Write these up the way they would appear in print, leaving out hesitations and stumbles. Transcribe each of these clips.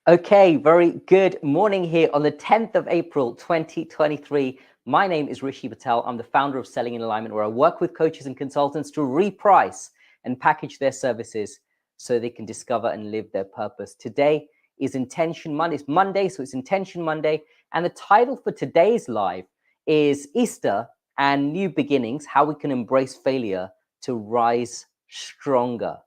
Okay, very good morning here on the 10th of April, 2023. My name is Rishi Patel. I'm the founder of Selling in Alignment, where I work with coaches and consultants to reprice and package their services so they can discover and live their purpose. Today is Intention Monday. It's Monday, so it's Intention Monday. And the title for today's live is Easter and New Beginnings, How We Can Embrace Failure to Rise Stronger.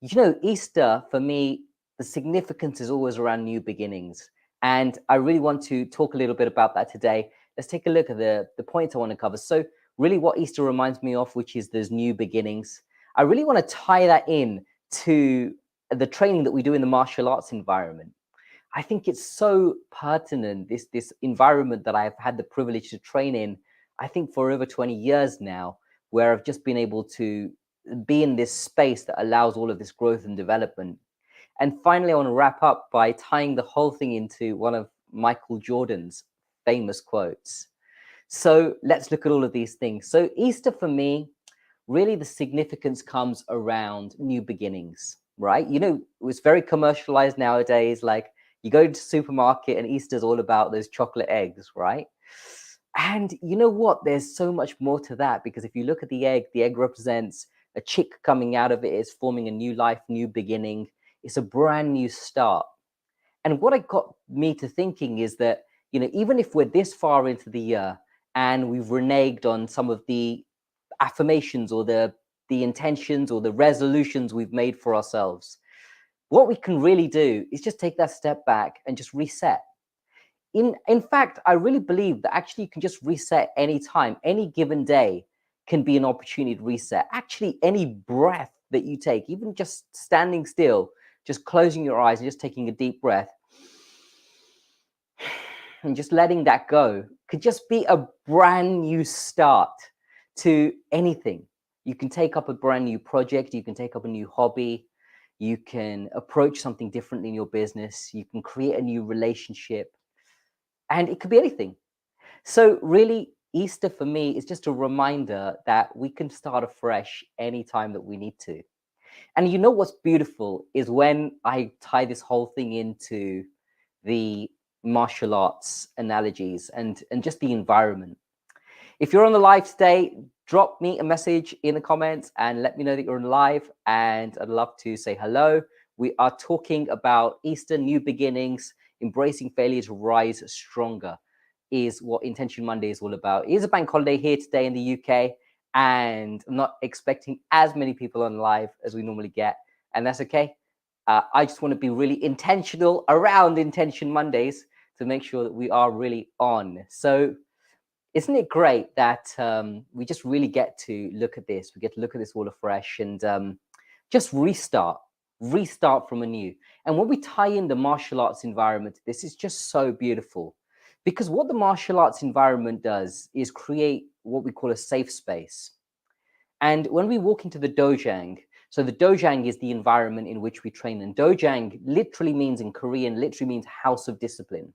You know, Easter for me, the significance is always around new beginnings. And I really want to talk a little bit about that today. Let's take a look at the points I want to cover. So really what Easter reminds me of, which is those new beginnings. I really want to tie that in to the training that we do in the martial arts environment. I think it's so pertinent, this environment that I've had the privilege to train in, I think for over 20 years now, where I've just been able to be in this space that allows all of this growth and development. And finally, I want to wrap up by tying the whole thing into one of Michael Jordan's famous quotes. So let's look at all of these things. So Easter for me, really the significance comes around new beginnings, right? You know, it's very commercialized nowadays. Like you go to the supermarket and Easter's all about those chocolate eggs, right? And you know what? There's so much more to that, because if you look at the egg represents a chick coming out of it, is forming a new life, new beginning. It's a brand new start. And what it got me to thinking is that, you know, even if we're this far into the year and we've reneged on some of the affirmations or the intentions or the resolutions we've made for ourselves, what we can really do is just take that step back and just reset. In fact, I really believe that actually you can just reset any time. Any given day can be an opportunity to reset. Actually, any breath that you take, even just standing still, just closing your eyes and just taking a deep breath and just letting that go, could just be a brand new start to anything. You can take up a brand new project. You can take up a new hobby. You can approach something different in your business. You can create a new relationship. And it could be anything. So really, Easter for me is just a reminder that we can start afresh anytime that we need to. And you know what's beautiful is when I tie this whole thing into the martial arts analogies and just the environment. If you're on the live today, drop me a message in the comments and let me know that you're on live, and I'd love to say hello. We are talking about Easter, new beginnings, embracing failure to rise stronger is what Intention Monday is all about. It is a bank holiday here today in the UK, and I'm not expecting as many people on live as we normally get, and that's okay. I just want to be really intentional around Intention Mondays to make sure that we are really on. So isn't it great that we just really get to look at this? We get to look at this all afresh and just restart from anew. And when we tie in the martial arts environment, this is just so beautiful, because what the martial arts environment does is create what we call a safe space. And when we walk into the Dojang, so the Dojang is the environment in which we train, and Dojang literally means, in Korean, literally means house of discipline.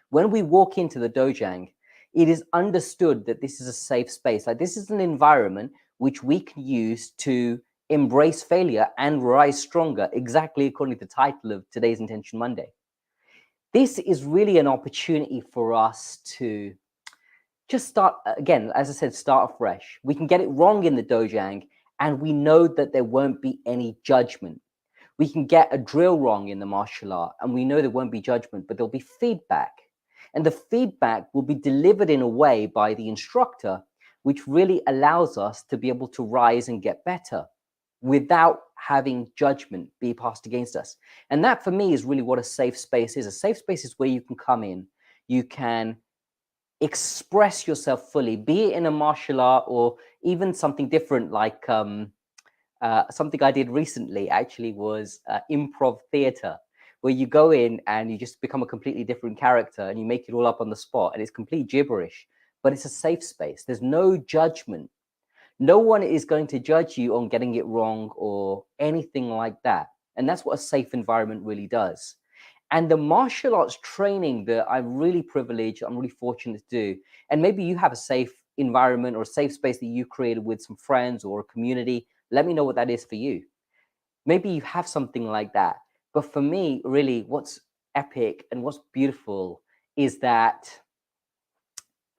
When we walk into the Dojang, it is understood that this is a safe space. Like this is an environment which we can use to embrace failure and rise stronger, exactly according to the title of today's Intention Monday. This is really an opportunity for us to just start, again, as I said, start afresh. We can get it wrong in the Dojang, and we know that there won't be any judgment. We can get a drill wrong in the martial art, and we know there won't be judgment, but there'll be feedback. And the feedback will be delivered in a way by the instructor, which really allows us to be able to rise and get better without having judgment be passed against us. And that for me is really what a safe space is. A safe space is where you can come in, you can express yourself fully, be it in a martial art or even something different, like something I did recently actually was improv theater, where you go in and you just become a completely different character and you make it all up on the spot, and it's complete gibberish, but it's a safe space. There's no judgment. No one is going to judge you on getting it wrong or anything like that. And that's what a safe environment really does. And the martial arts training that I'm really privileged, I'm really fortunate to do, and maybe you have a safe environment or a safe space that you created with some friends or a community, let me know what that is for you. Maybe you have something like that. But for me, really, what's epic and what's beautiful is that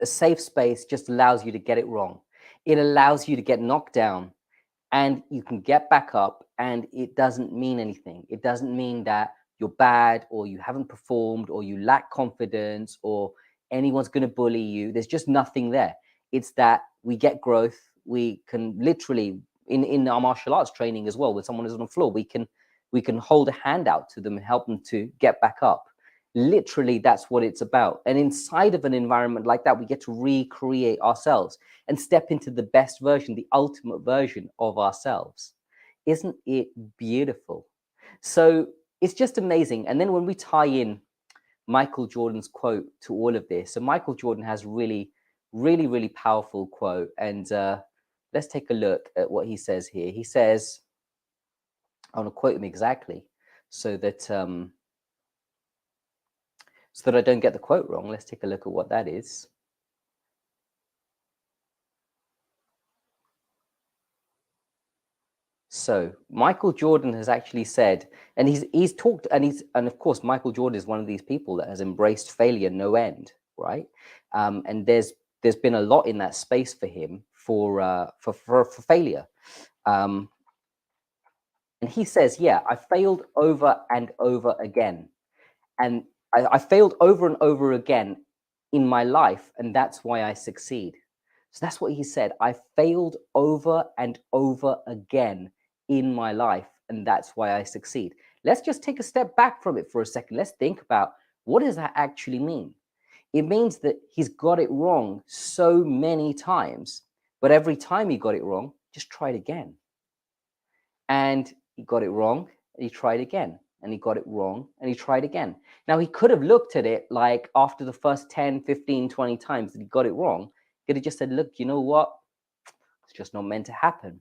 a safe space just allows you to get it wrong. It allows you to get knocked down and you can get back up, and it doesn't mean anything. It doesn't mean that you're bad or you haven't performed or you lack confidence or anyone's going to bully you. There's just nothing there. It's that we get growth. We can literally in our martial arts training as well, when someone is on the floor, we can hold a hand out to them and help them to get back up. Literally, that's what it's about. And inside of an environment like that, we get to recreate ourselves and step into the best version, the ultimate version of ourselves. Isn't it beautiful? So it's just amazing. And then when we tie in Michael Jordan's quote to all of this, so Michael Jordan has really powerful quote. And let's take a look at what he says here. He says, I want to quote him exactly so that I don't get the quote wrong. Let's take a look at what that is. So Michael Jordan has actually said, and he's talked, and of course Michael Jordan is one of these people that has embraced failure no end, right? And there's been a lot in that space for him for failure. And he says, yeah, I failed over and over again, and I failed over and over again in my life, and that's why I succeed. So that's what he said. I failed over and over again in my life, and that's why I succeed. Let's just take a step back from it for a second. Let's think about, what does that actually mean? It means that he's got it wrong so many times, but every time he got it wrong, just try it again. And he got it wrong, and he tried again. And he got it wrong, and he tried again. Now, he could have looked at it like after the first 10, 15, 20 times that he got it wrong, he could have just said, look, you know what? It's just not meant to happen.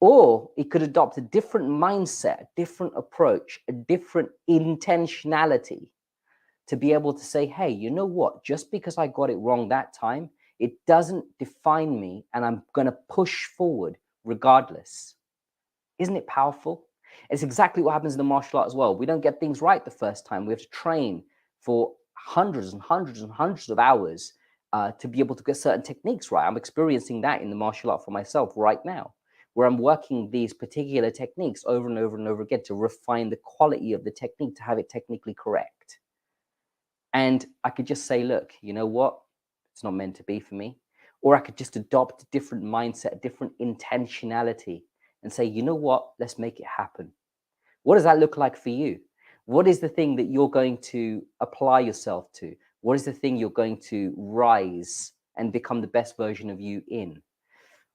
Or he could adopt a different mindset, a different approach, a different intentionality to be able to say, hey, you know what? Just because I got it wrong that time, it doesn't define me, and I'm going to push forward regardless. Isn't it powerful? It's exactly what happens in the martial art as well. We don't get things right the first time. We have to train for hundreds and hundreds and hundreds of hours to be able to get certain techniques right. I'm experiencing that in the martial art for myself right now, where I'm working these particular techniques over and over and over again to refine the quality of the technique, to have it technically correct. And I could just say, look, you know what? It's not meant to be for me. Or I could just adopt a different mindset, a different intentionality, and say, you know what? Let's make it happen. What does that look like for you? What is the thing that you're going to apply yourself to? What is the thing you're going to rise and become the best version of you in?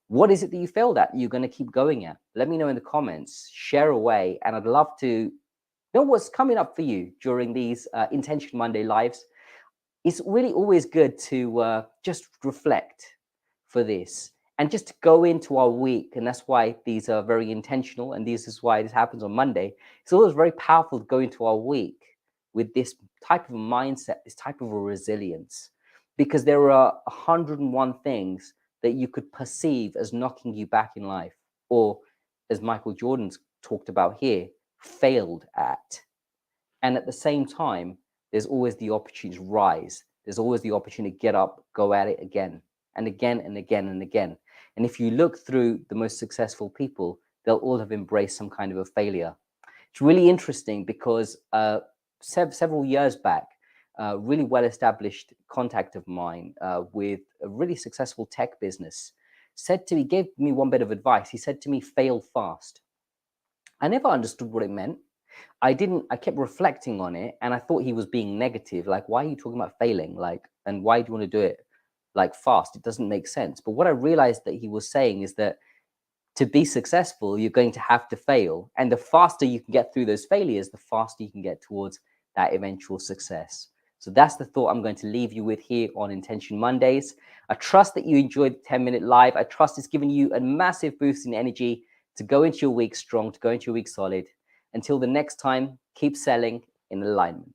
What is it that you failed at, you're going to keep going at? Let me know in the comments. Share away. And I'd love to know what's coming up for you during these Intention Monday lives. It's really always good to just reflect for this and just to go into our week. And that's why these are very intentional. And this is why this happens on Monday. It's always very powerful to go into our week with this type of mindset, this type of a resilience, because there are 101 things that you could perceive as knocking you back in life, or as Michael Jordan's talked about here, failed at. And at the same time, there's always the opportunity to rise. There's always the opportunity to get up, go at it again and again and again and again. And if you look through the most successful people, they'll all have embraced some kind of a failure. It's really interesting because several years back, a really well-established contact of mine with a really successful tech business said to me, gave me one bit of advice. He said to me, fail fast. I never understood what it meant. I kept reflecting on it, and I thought he was being negative. Like, why are you talking about failing? Like, and why do you want to do it like fast? It doesn't make sense. But what I realized that he was saying is that to be successful, you're going to have to fail. And the faster you can get through those failures, the faster you can get towards that eventual success. So that's the thought I'm going to leave you with here on Intention Mondays. I trust that you enjoyed the 10-minute live. I trust it's given you a massive boost in energy to go into your week strong, to go into your week solid. Until the next time, keep selling in alignment.